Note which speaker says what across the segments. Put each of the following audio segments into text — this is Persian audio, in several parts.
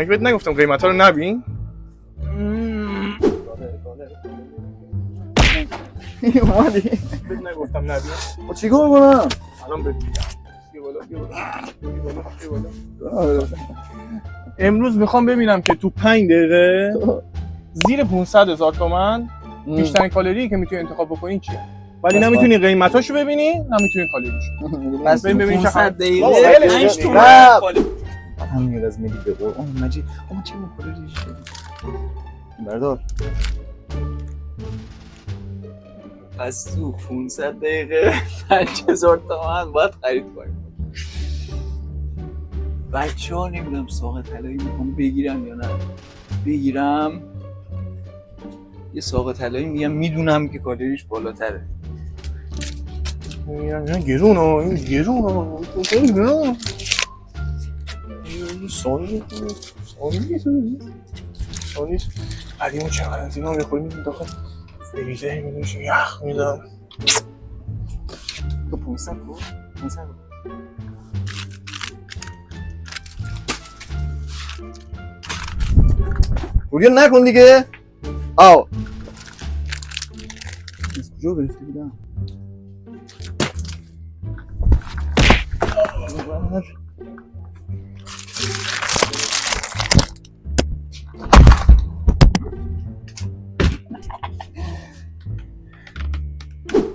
Speaker 1: من که بهت نگفتم قیمتا رو نبین.
Speaker 2: اومدی؟
Speaker 1: بهت نگفتم نبین.
Speaker 2: چیکار کنم؟
Speaker 1: الان بهت میگم. بیا بالا. امروز میخوام ببینم که تو 5 دقیقه زیر 500,000 تومان بیشترین کالری که میتونی انتخاب بکنی چیه؟ ولی نمیتونی قیمتاشو ببینی، نمیتونی کالریشو.
Speaker 2: بس
Speaker 1: ببین چه
Speaker 3: 500 دقیقه 5 تومن
Speaker 2: نه.
Speaker 3: کالری.
Speaker 2: همین از میگی به قرآن مجید اما چه کالریش بردار.
Speaker 3: پس تو 500 دقیقه 5000 تومان باید خرید کنیم. بچه ها نمیدونم ساق طلایی میخوام بگیرم یا نه. بگیرم یه ساق طلایی میگم میدونم که کالریش بالاتره.
Speaker 1: میگم اینا گرونه، این گرونه. سانی قدیمو چقدر از اینا میخوریم داخل فریزر میدونشیم یخ میدم.
Speaker 2: تو 500 کو 500 پوریا نکن دیگه. آو از کجا گرفتی بودم؟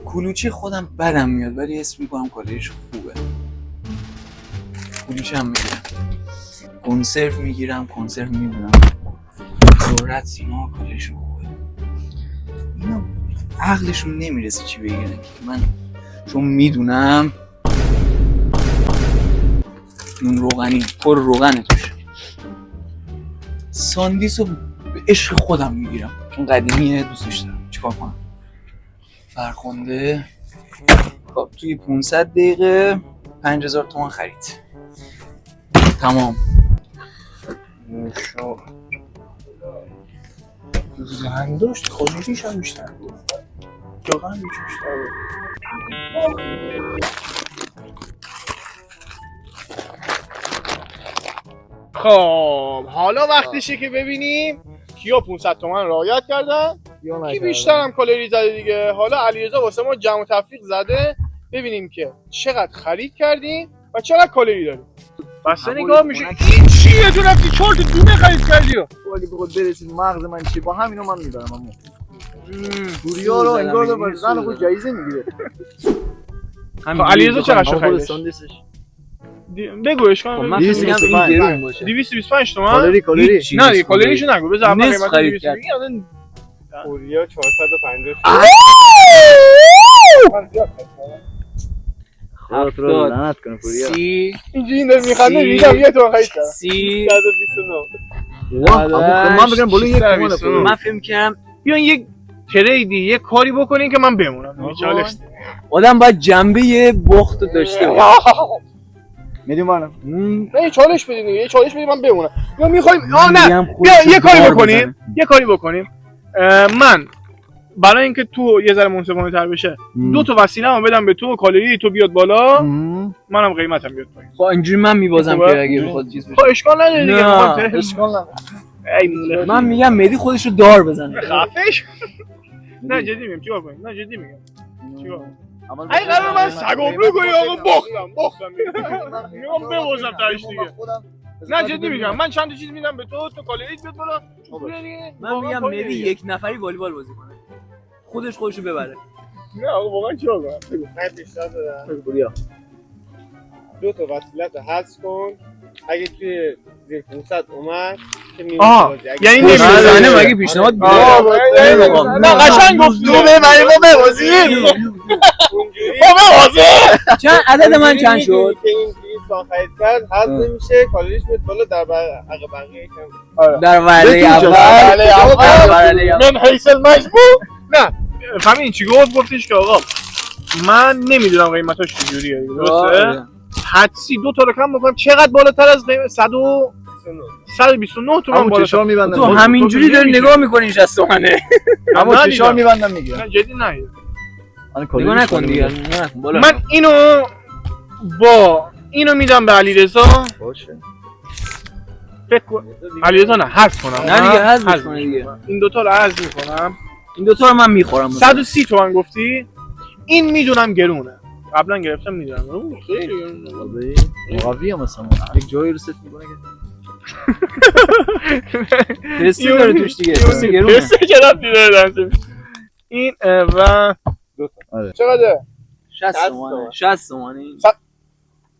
Speaker 3: کلوچه خودم بدم میاد ولی اسم میکنم کالریش خوبه. کلوچه هم میگیرم، کنسرو میگیرم، کنسرو میدونم ذرت اینا کالریش خوبه. اینا عقلشون نمیرسه چی بگیرن که من چون میدونم نون روغنی پر روغنه توش. ساندیس رو به عشق خودم میگیرم چون قدیمیه دوستش دارم. چیکار کنم؟ فرخنده خب توی 500 دقیقه 5000 تومان خرید. تمام.
Speaker 1: نوشا زن داشت کالریش هم بیشتر بود. واقعا بیشتر بود. خب حالا وقتشه که ببینیم کیا 500 تومن رعایت کردن، کی بیشتر هم کالری زده دیگه. حالا علیرضا واسه ما جمع و تفریق زده، ببینیم که چقدر خرید کردیم و چقدر کالری داریم. بسته نگاه میشه این چیه تو رفتی 4 تا دونه خرید کردی.
Speaker 2: ولی بخواد برسید مغز من چی با همینو من میبرم. اما پوریا رو انگار داره زن خود جایزه میگیره.
Speaker 1: خب علیرضا چقدر خریدش؟ بگو اشکال
Speaker 3: من فکر می‌کنم این گرون باشه.
Speaker 1: 225 تومن
Speaker 2: کالری
Speaker 1: نه دیگه کالریشو نگو بذار اول قیمت
Speaker 3: خرید کرد.
Speaker 1: پوریا 450
Speaker 2: خودت رو لعنت کنه پوریا.
Speaker 3: 30
Speaker 1: اینجوری این داره میخنده میگم یه تومن خرید کردم
Speaker 3: 30
Speaker 1: 129
Speaker 2: من بگم بالو 1 تومن.
Speaker 3: من فکر می‌کردم
Speaker 1: بیان یک تریدی یه کاری بکنین که من بمونم. چالش
Speaker 3: آدم باید جنبه بخت داشته باشه.
Speaker 2: میدیم بانم.
Speaker 1: نه چالش بدین دیگه، یه چالش بدین من بمونم. یا میخوایم نه بیا یه کاری بکنیم من برای اینکه تو یه ذره منصفانه تر بشه 2 تا وسیله‌مو بدم به تو، کالری تو بیاد بالا، منم قیمتم بیاد پایین.
Speaker 3: خب اینجوری من میبازم که اگه بخواد چیز بشه.
Speaker 1: خب اشکال نداره دیگه.
Speaker 2: اشکال نداره.
Speaker 1: ای موله
Speaker 3: من میگم مهدی خودش رو دار بزنه.
Speaker 1: خفش. نه جدی میگم چیکار کنیم؟ نه جدی میگم چیکار کنیم؟ ای قرار من سگابلو کنی آقا باختم میگم ببازم تاش دیگه. نه جدی میگم من چند تا چیز میدم به تو کالریت بیاد بالا.
Speaker 3: من میگم مهدی یک نفری والیبال بازی کنه خودش خودشو ببره.
Speaker 1: نه آقا واقعا چیکار کنم؟ من پیشنهاد دادم
Speaker 2: پوریا
Speaker 1: 2 تا وسیلت حذف کن اگه توی زیر 500 اومد که می‌بازی. یعنی
Speaker 3: نمی‌زنه مگه پیشنهاد
Speaker 1: نه قشنگ گفت تو ببریم و ببازیم.
Speaker 3: چند عدد من چند شد؟
Speaker 1: که این سان خرید کرد حذف نمیشه، کالریش میاد بالا در بقیه یکم
Speaker 3: در وعده اول
Speaker 1: من حیث المجموع. نه همین چی گفتش که آقا من نمیدونم قیمتاش چجوریه درسته؟ حدسی 2 تا رو کم بکنم چقدر بالاتر از قیمت 129 تومن بالاتر.
Speaker 3: تو همینجوری داری نگاه میکنی 60 تومنه.
Speaker 2: اما چشار میبندم میگیرم.
Speaker 1: نه جدی نه
Speaker 3: نگاه نکن دیگه.
Speaker 1: من اینو با اینو میدم به علیرضا.
Speaker 2: باشه
Speaker 1: فکر کن علیرضا نه حذف کنم.
Speaker 3: نه دیگه حذف کنه دیگه.
Speaker 1: این دوتا رو حذف میکنم.
Speaker 3: این دوتا رو من میخورم.
Speaker 1: 130 تومن گفتی؟ این میدونم گرونه. قبلا گرفتم میدونم. خیلی گرونه.
Speaker 2: مقویه مثلا یک جایی رو ست میکنه که
Speaker 3: پستی داره توش دیگه. پستی گرونه.
Speaker 1: پستی که رفتی داره دنسه. این و دوتا. چقدر؟
Speaker 3: 60 تومنه. 60 تومنه.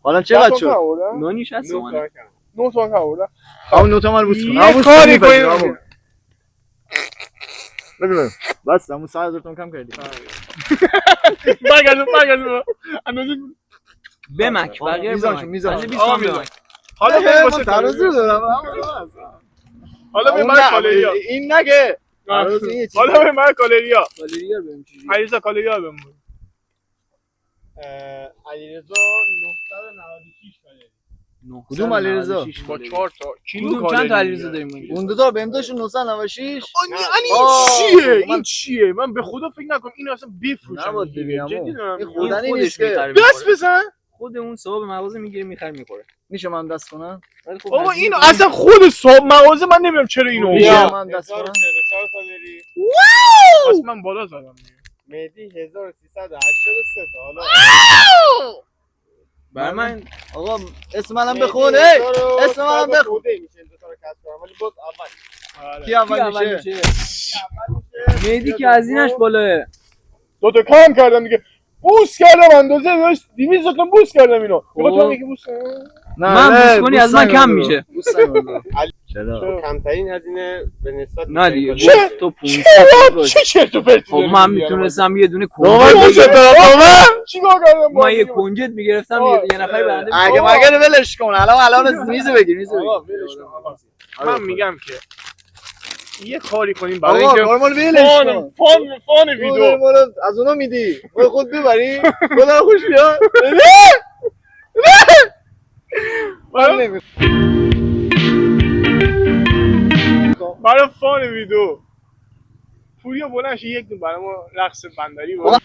Speaker 2: حالا چقدر شد؟
Speaker 3: نونی 60 تومنه.
Speaker 1: 9 تومن که آوردم.
Speaker 2: همون نوتا من بوس کن.
Speaker 1: یه کاری کنیم.
Speaker 2: ببین بس همون 100,000 تومن کم کردی.
Speaker 1: برگردون. اندازه
Speaker 3: بمک بقیه
Speaker 2: میزان.
Speaker 1: حالا بریم واسه
Speaker 2: ترازو دارم.
Speaker 1: حالا بریم برای کالریا.
Speaker 2: این نگه.
Speaker 1: حالا بریم برای کالریا.
Speaker 3: کالریا بریم چی؟
Speaker 1: علیرضا کالریا بهم.
Speaker 4: علیرضا 996 کالری.
Speaker 2: کدوم علیرضا؟
Speaker 1: با 4 تا کیلو
Speaker 3: کدوم
Speaker 1: کالری.
Speaker 3: چند تا علیرضا داریم اینجا؟
Speaker 2: اون دو تا بهم داشت 996.
Speaker 1: این چیه؟ من به خدا فکر نکنم اینو اصلا بفروشم.
Speaker 2: نباید ببینم.
Speaker 1: جدی دارم
Speaker 2: این
Speaker 1: میگم.
Speaker 2: خودنی
Speaker 3: خودش
Speaker 2: نیست که.
Speaker 3: می‌خره
Speaker 1: دست بزن.
Speaker 3: خود اون صاحب مغازه میگیره میخره میخوره.
Speaker 2: میشه من دست کنم؟
Speaker 3: ولی خب
Speaker 1: بابا
Speaker 3: هزینه
Speaker 1: اینو
Speaker 3: کنه.
Speaker 1: اصلا خود صاحب مغازه من نمیدونم چرا اینو
Speaker 2: میشه
Speaker 1: آورد.
Speaker 2: من دست کنم؟
Speaker 4: 1044 کالری.
Speaker 1: پس من بالا زدم.
Speaker 4: مهدی 1383 تا. حالا
Speaker 3: برای من
Speaker 2: آقا اسم منم بخون. اسم منم بخون.
Speaker 4: میشه دو تا رو کسب کنم ولی باز اول.
Speaker 2: کی اول میشه؟
Speaker 3: مهدی که هزینه‌اش بالاه.
Speaker 1: دو تا کم کردم دیگه. بوس کردم اندازه داشت 200 تا بوس کردم اینو. میگم تو میگی بوس
Speaker 3: من بوس کنی از من کم میشه.
Speaker 2: چرا؟
Speaker 4: کمترین هزینه به نسبت
Speaker 3: نه دیگه تو 500
Speaker 1: چه چرت و پرتی.
Speaker 3: خب من میتونستم یه دونه
Speaker 1: واقعا
Speaker 3: کنجد
Speaker 1: بوس
Speaker 3: بگیرم.
Speaker 1: دادم. چیکار کردم
Speaker 3: من یه کنجد میگرفتم یه نفر برنده
Speaker 2: اگه مگر ولش کن. الان میز بگیر میز بگیر.
Speaker 1: من میگم که یه کاری کنیم برای
Speaker 2: آقا
Speaker 1: اینکه
Speaker 2: نورمال ولش کن.
Speaker 1: فان ویدیو
Speaker 2: از اونا میدی. خود ببری. خدا خوش بیاد.
Speaker 1: برای فان ویدیو پوریا بلند شه یک دونه برای ما رقص بندری بود.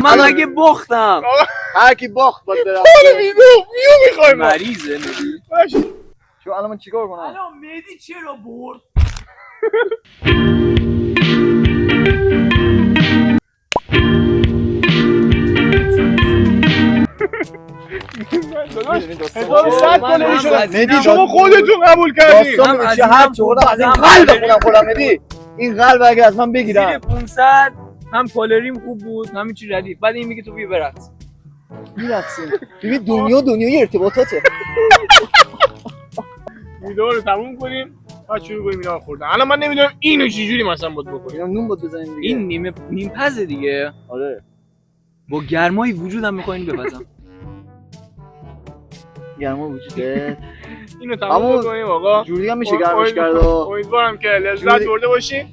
Speaker 3: من اگه باختم
Speaker 2: هر کی باخت باید بره.
Speaker 1: فان ویدیو میخوایم.
Speaker 3: مریضه مهدی.
Speaker 2: شو الان من چیکار کنم؟
Speaker 3: الان مهدی چرا برد؟
Speaker 2: مهدی
Speaker 1: شما خودتون قبول کردید.
Speaker 2: داستان چه هر چقدر از این قلب خودم مهدی. این قلب اگه از من
Speaker 3: زیر
Speaker 2: بگیرم
Speaker 3: 500 هم کالریم خوب بود همین چی ردیف. بعد این میگه تو بیا برقص.
Speaker 2: میرقصیم. ببین دنیای ارتباطاته.
Speaker 1: ویدیو رو تموم کنیم بعد شروع کنیم اینا رو خوردن. الان من نمیدونم اینو چجوری مثلا بود بکنیم.
Speaker 2: اینا نون بود بزنیم دیگه.
Speaker 3: این نیم پزه دیگه.
Speaker 2: آره
Speaker 3: با گرمای وجودم میخواین بپزم.
Speaker 2: گرما وجوده.
Speaker 1: اینو تموم کنیم آقا.
Speaker 2: جوری هم میشه گرمش کرد.
Speaker 1: امیدوارم که لذت برده باشین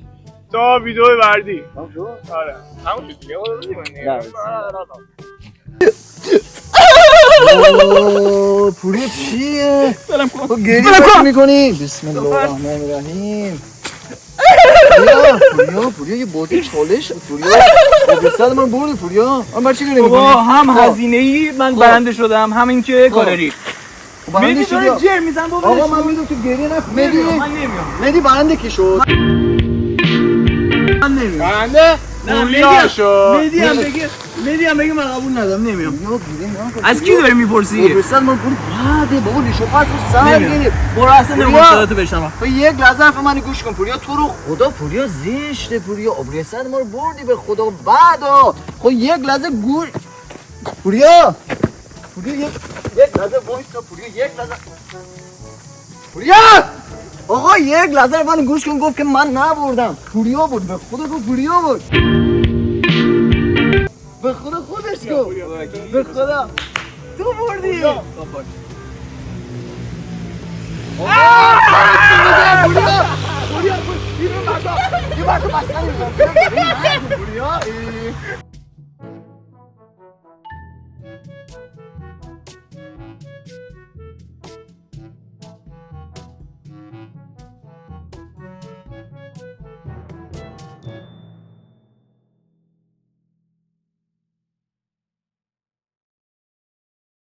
Speaker 1: تا ویدیو بعدی.
Speaker 2: تموم شد؟
Speaker 1: آره تموم شد دیگه.
Speaker 2: اوه پوری چیه؟ تو گریه میکنی؟ بسم الله الرحمن الرحیم. پوریا یه بازی چالش پوریا. بسیار من بردی پوریا. من برای چی گریه میکنی؟
Speaker 3: هم هزینه‌ای من برنده شدم همین که کالری. مهدی داره جر میزن بابا.
Speaker 2: آقا من میدونم تو گریه نکن.
Speaker 3: من نمیام.
Speaker 2: مهدی برنده کی شد؟
Speaker 3: من نمیام.
Speaker 1: برنده پوریا شد.
Speaker 3: مهدی هم بگه من قبول ندارم نمیام.
Speaker 2: یا گریه نکن.
Speaker 3: از کی داری میپرسی؟
Speaker 2: بسیار من بردی. بعده بابا ریشو پس رو سر گرفت.
Speaker 3: برو اصلا نمیخوام صداتو بشنوم.
Speaker 2: تو یک لحظه حرف منو گوش کن. پوریا تو رو خدا پوریا زشته. پوریا ابریسد ما رو بردی به خدا. بعدا خب یک لحظه گوش پوریا یک لحظه وایسا. پوریا یک لحظه پوریا آقا یک لحظه منو گوش کن. گفت که من نبردم پوریا بود. به خدا گفت پوریا بود. به خدا خودش گفت. به خدا تو بردی. پوریا پوریا بیرون بردار. یه بار تو بستنی. پوریا